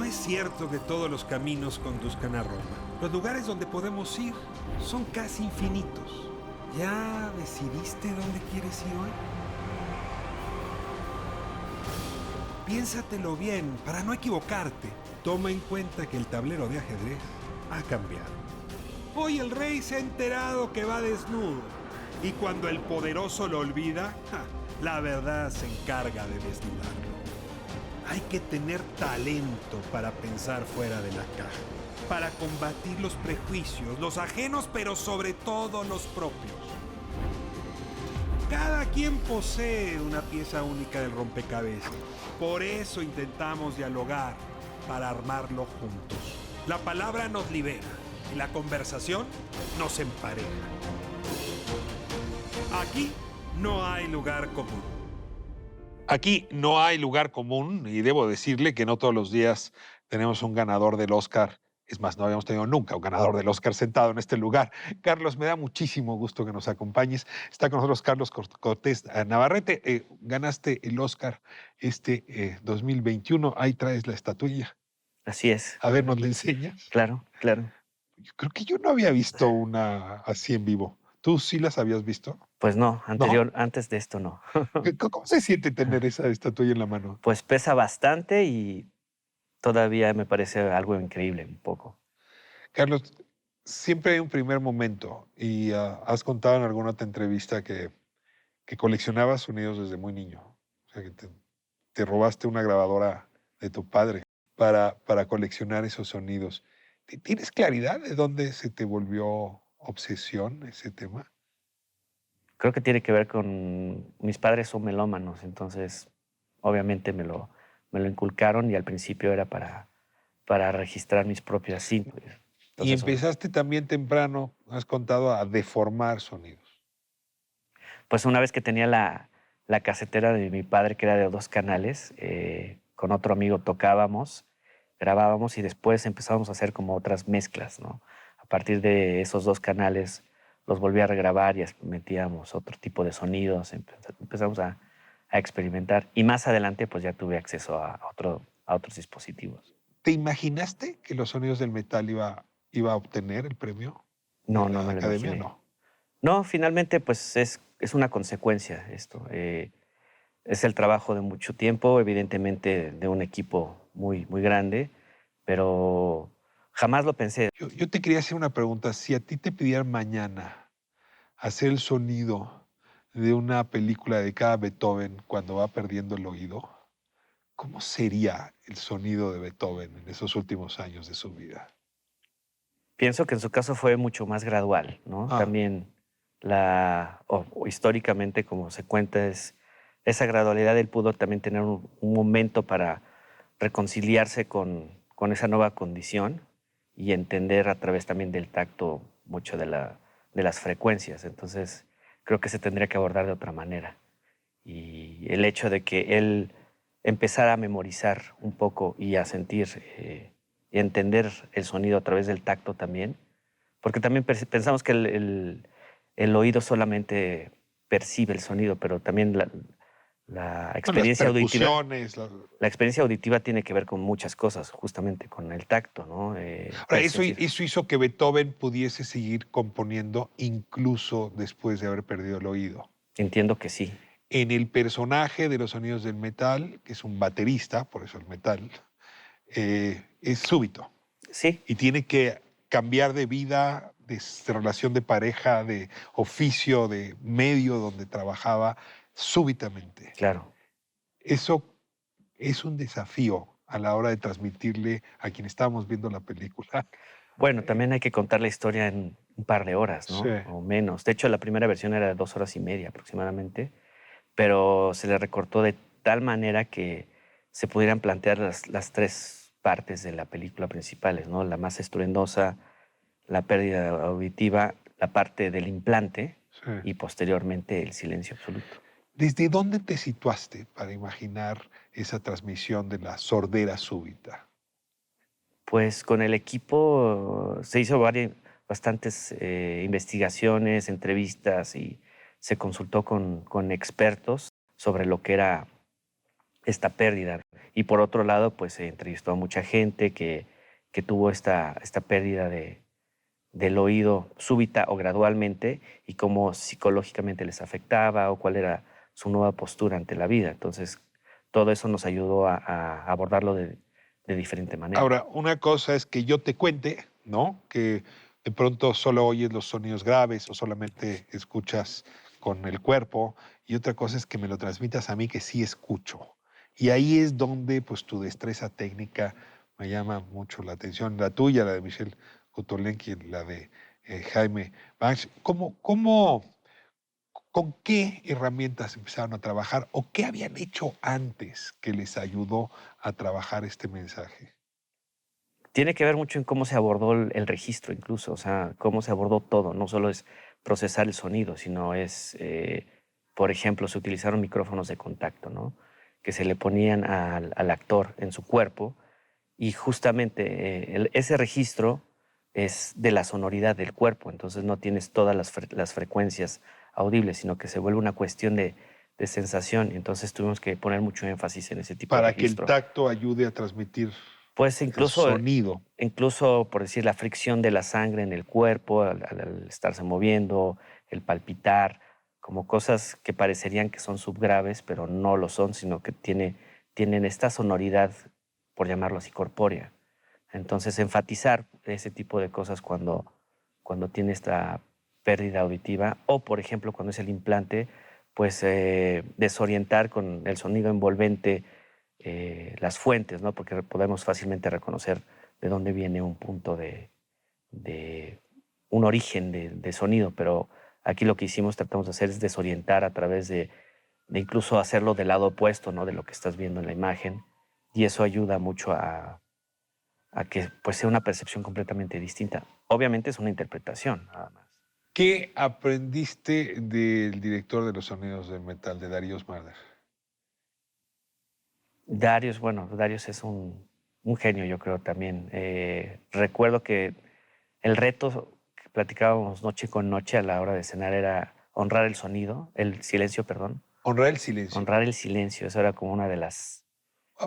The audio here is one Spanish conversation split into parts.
No es cierto que todos los caminos conduzcan a Roma. Los lugares donde podemos ir son casi infinitos. ¿Ya decidiste dónde quieres ir hoy? Piénsatelo bien para no equivocarte. Toma en cuenta que el tablero de ajedrez ha cambiado. Hoy el rey se ha enterado que va desnudo. Y cuando el poderoso lo olvida, la verdad se encarga de desnudarlo. Hay que tener talento para pensar fuera de la caja, para combatir los prejuicios, los ajenos, pero sobre todo los propios. Cada quien posee una pieza única del rompecabezas. Por eso intentamos dialogar, para armarlo juntos. La palabra nos libera y la conversación nos empareja. Aquí no hay lugar común. Aquí no hay lugar común y debo decirle que no todos los días tenemos un ganador del Oscar. Es más, no habíamos tenido nunca un ganador del Oscar sentado en este lugar. Carlos, me da muchísimo gusto que nos acompañes. Está con nosotros Carlos Cortés Navarrete. Ganaste el Oscar 2021. Ahí traes la estatuilla. Así es. A ver, ¿nos la enseñas? Claro, claro. Yo creo que yo no había visto una así en vivo. ¿Tú sí las habías visto? Pues no, ¿No? antes de esto no. ¿Cómo se siente tener esa estatuilla en la mano? Pues pesa bastante y todavía me parece algo increíble un poco. Carlos, siempre hay un primer momento y has contado en alguna otra entrevista que coleccionabas sonidos desde muy niño. O sea, que te robaste una grabadora de tu padre para coleccionar esos sonidos. ¿Tienes claridad de dónde se te volvió obsesión ese tema? Creo que tiene que ver con... Mis padres son melómanos, entonces obviamente me lo inculcaron y al principio era para registrar mis propias cintas. Y Entonces, empezaste también temprano, has contado, a deformar sonidos. pues una vez que tenía la casetera de mi padre, que era de 2 canales, con otro amigo tocábamos, grabábamos y después empezamos a hacer como otras mezclas, ¿no? A partir de esos 2 canales los volví a regrabar y metíamos otro tipo de sonidos, empezamos a experimentar y más adelante pues ya tuve acceso a otros dispositivos. ¿Te imaginaste que los sonidos del metal iba a obtener el premio de No, no la me lo academia? imaginé. No. No, finalmente pues es una consecuencia esto. Es el trabajo de mucho tiempo, evidentemente de un equipo muy, muy grande, pero jamás lo pensé. Yo te quería hacer una pregunta. Si a ti te pidieran mañana hacer el sonido de una película dedicada a Beethoven cuando va perdiendo el oído, ¿cómo sería el sonido de Beethoven en esos últimos años de su vida? Pienso que en su caso fue mucho más gradual, ¿no? Ah, También o históricamente, como se cuenta, esa gradualidad. Él pudo también tener un momento para reconciliarse con esa nueva condición y entender a través también del tacto mucho de las frecuencias. Entonces, creo que se tendría que abordar de otra manera. Y el hecho de que él empezara a memorizar un poco y a sentir y entender el sonido a través del tacto también, porque también pensamos que el oído solamente percibe el sonido, pero también la bueno, las experiencia auditiva. percusiones. La experiencia auditiva tiene que ver con muchas cosas, justamente con el tacto, ¿no? Ahora, Puedes sentir. eso hizo que Beethoven pudiese seguir componiendo incluso después de haber perdido el oído. Entiendo que sí. En el personaje de los sonidos del metal, que es un baterista, por eso el metal, es súbito Sí, y tiene que cambiar de vida, de relación de pareja, de oficio, de medio donde trabajaba súbitamente. claro. Eso es un desafío a la hora de transmitirle a quien estábamos viendo la película. Bueno, también hay que contar la historia en un par de horas, Sí. ¿no? O menos. De hecho, la primera versión era de 2 horas y media aproximadamente, pero se le recortó de tal manera que se pudieran plantear las 3 partes de la película principales, ¿no? La más estruendosa, la pérdida auditiva, la parte del implante Sí. y posteriormente el silencio absoluto. ¿Desde dónde te situaste para imaginar esa transmisión de la sordera súbita? Pues con el equipo se hizo bastantes investigaciones, entrevistas y se consultó con expertos sobre lo que era esta pérdida. Y por otro lado, pues se entrevistó a mucha gente que tuvo esta pérdida del oído súbita o gradualmente y cómo psicológicamente les afectaba o cuál era su nueva postura ante la vida. Entonces, todo eso nos ayudó a abordarlo de diferente manera. Ahora, una cosa es que yo te cuente, ¿no? Que de pronto solo oyes los sonidos graves o solamente escuchas con el cuerpo, y otra cosa es que me lo transmitas a mí que sí escucho. Y ahí es donde pues tu destreza técnica me llama mucho la atención, la tuya, la de Michelle Kutolenki, la de Jaime Banks. ¿Con qué herramientas empezaron a trabajar o qué habían hecho antes que les ayudó a trabajar este mensaje? Tiene que ver mucho en cómo se abordó el registro incluso, o sea, cómo se abordó todo. No solo es procesar el sonido, sino es, por ejemplo, se utilizaron micrófonos de contacto, ¿no? Que se le ponían al actor en su cuerpo y justamente ese registro es de la sonoridad del cuerpo, entonces no tienes todas las frecuencias audibles, sino que se vuelve una cuestión de sensación, y entonces tuvimos que poner mucho énfasis en ese tipo de Para que el registro. tacto ayude a transmitir Pues el sonido. incluso, por decir, la fricción de la sangre en el cuerpo al estarse moviendo, el palpitar, como cosas que parecerían que son subgraves, pero no lo son, sino que tienen esta sonoridad, por llamarlo así, corpórea. Entonces, enfatizar ese tipo de cosas cuando tiene esta pérdida auditiva o, por ejemplo, cuando es el implante, pues desorientar con el sonido envolvente las fuentes, ¿no? Porque podemos fácilmente reconocer de dónde viene un punto de un origen de sonido, pero aquí lo que tratamos de hacer es desorientar a través de incluso hacerlo del lado opuesto, ¿no? De lo que estás viendo en la imagen, y eso ayuda mucho a que pues, sea una percepción completamente distinta. Obviamente es una interpretación, nada más. ¿Qué aprendiste del director de los sonidos del metal, de Darius Marder? Darius es un genio, yo creo también. Recuerdo que el reto que platicábamos noche con noche a la hora de cenar era honrar el silencio, perdón. Honrar el silencio. Honrar el silencio, eso era como una de las...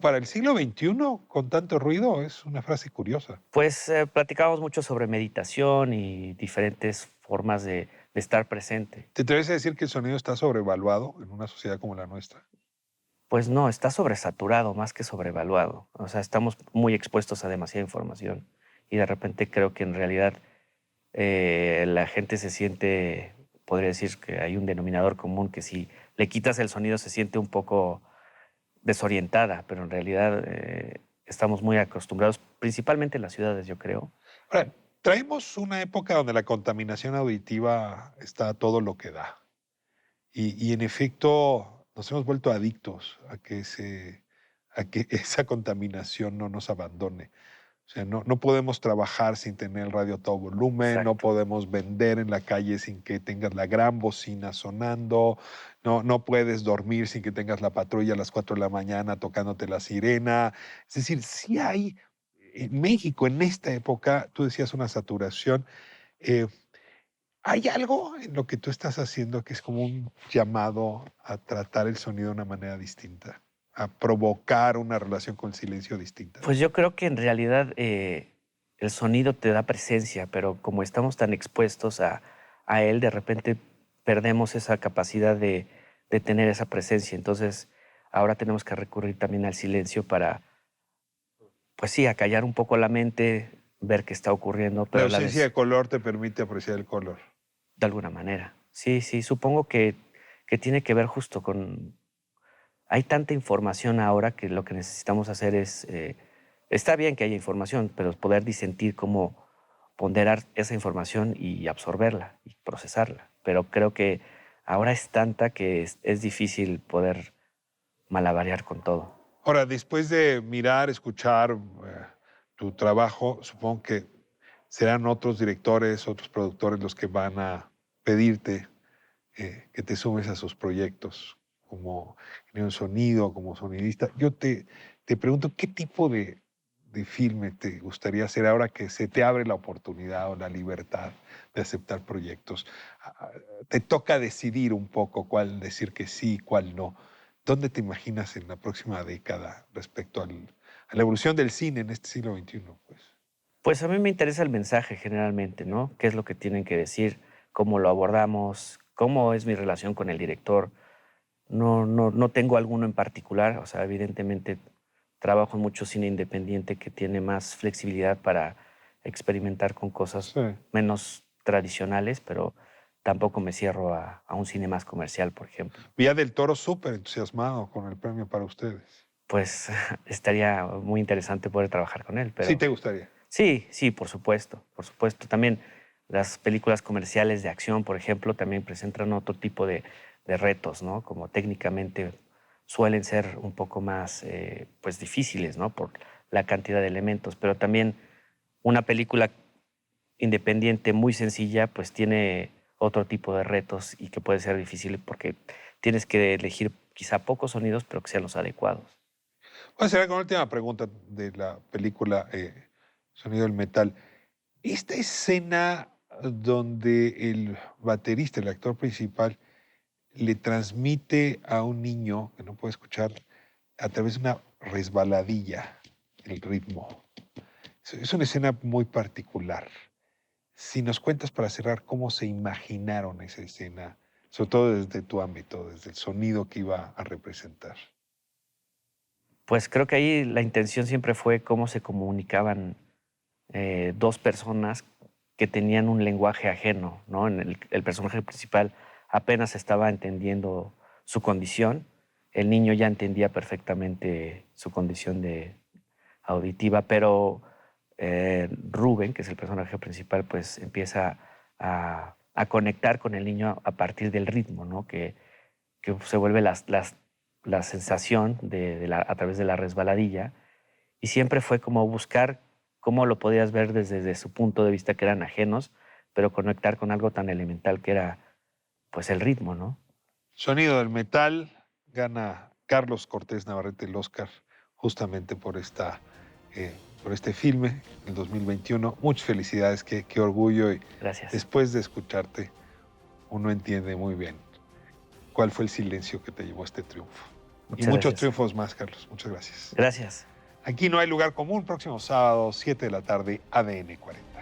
Para el siglo XXI, con tanto ruido, es una frase curiosa. Pues platicábamos mucho sobre meditación y diferentes formas de estar presente. ¿Te atreves a decir que el sonido está sobrevaluado en una sociedad como la nuestra? Pues no, está sobresaturado más que sobrevaluado. O sea, estamos muy expuestos a demasiada información y de repente creo que en realidad la gente se siente, podría decir que hay un denominador común que si le quitas el sonido se siente un poco desorientada, pero en realidad estamos muy acostumbrados, principalmente en las ciudades, yo creo. Ahora, traemos una época donde la contaminación auditiva está a todo lo que da. Y en efecto, nos hemos vuelto adictos a que esa contaminación no nos abandone. O sea, no podemos trabajar sin tener el radio a todo volumen, no Exacto. podemos vender en la calle sin que tengas la gran bocina sonando, no puedes dormir sin que tengas la patrulla a las 4 de la mañana tocándote la sirena. Es decir, sí hay en México, en esta época, tú decías una saturación. eh, ¿Hay algo en lo que tú estás haciendo que es como un llamado a tratar el sonido de una manera distinta, a provocar una relación con el silencio distinta? Pues yo creo que en realidad el sonido te da presencia, pero como estamos tan expuestos a él, de repente perdemos esa capacidad de tener esa presencia. Entonces, ahora tenemos que recurrir también al silencio para, pues sí, acallar un poco la mente, ver qué está ocurriendo, La pero a la ausencia de vez, color te permite apreciar el color. de alguna manera. Sí, sí, supongo que tiene que ver justo con... Hay tanta información ahora que lo que necesitamos hacer es... está bien que haya información, pero poder disentir cómo ponderar esa información y absorberla y procesarla. Pero creo que ahora es tanta que es difícil poder malabarear con todo. Ahora, después de mirar, escuchar tu trabajo, supongo que serán otros directores, otros productores los que van a pedirte que te sumes a sus proyectos como ingeniero de sonido, como sonidista. Yo te pregunto, ¿qué tipo de filme te gustaría hacer ahora que se te abre la oportunidad o la libertad de aceptar proyectos? Te toca decidir un poco cuál decir que sí y cuál no. ¿Dónde te imaginas en la próxima década respecto a la evolución del cine en este siglo XXI? Pues? Pues a mí me interesa el mensaje generalmente, ¿no? ¿Qué es lo que tienen que decir? ¿Cómo lo abordamos? ¿Cómo es mi relación con el director? No tengo alguno en particular. O sea, evidentemente trabajo en mucho cine independiente que tiene más flexibilidad para experimentar con cosas Sí. menos tradicionales, pero tampoco me cierro a un cine más comercial, por ejemplo. Vía del Toro súper entusiasmado con el premio para ustedes. Pues estaría muy interesante poder trabajar con él, ¿Sí pero te gustaría? sí, sí, por supuesto, por supuesto. También las películas comerciales de acción, por ejemplo, también presentan otro tipo de retos, ¿no? Como técnicamente suelen ser un poco más pues difíciles, ¿no? Por la cantidad de elementos, pero también una película independiente muy sencilla pues tiene otro tipo de retos y que puede ser difícil porque tienes que elegir quizá pocos sonidos, pero que sean los adecuados. Voy a cerrar con la última pregunta de la película Sonido del Metal. Esta escena donde el baterista, el actor principal, le transmite a un niño que no puede escuchar a través de una resbaladilla el ritmo. Es una escena muy particular. Si nos cuentas para cerrar cómo se imaginaron esa escena, sobre todo desde tu ámbito, desde el sonido que iba a representar. Pues creo que ahí la intención siempre fue cómo se comunicaban dos personas que tenían un lenguaje ajeno, ¿no? El personaje principal apenas estaba entendiendo su condición, el niño ya entendía perfectamente su condición auditiva, pero Rubén, que es el personaje principal, pues empieza a conectar con el niño a partir del ritmo, ¿no? Que se vuelve la sensación a través de la resbaladilla. Y siempre fue como buscar cómo lo podías ver desde su punto de vista, que eran ajenos, pero conectar con algo tan elemental que era pues el ritmo, ¿no? Sonido del Metal gana Carlos Cortés Navarrete el Oscar justamente por este filme, el 2021. Muchas felicidades, qué orgullo. Y Gracias. después de escucharte, uno entiende muy bien cuál fue el silencio que te llevó a este triunfo. Y Muchas muchos gracias. triunfos más, Carlos. Muchas gracias. Gracias. Aquí no hay lugar común, próximo sábado, 7 de la tarde, ADN 40.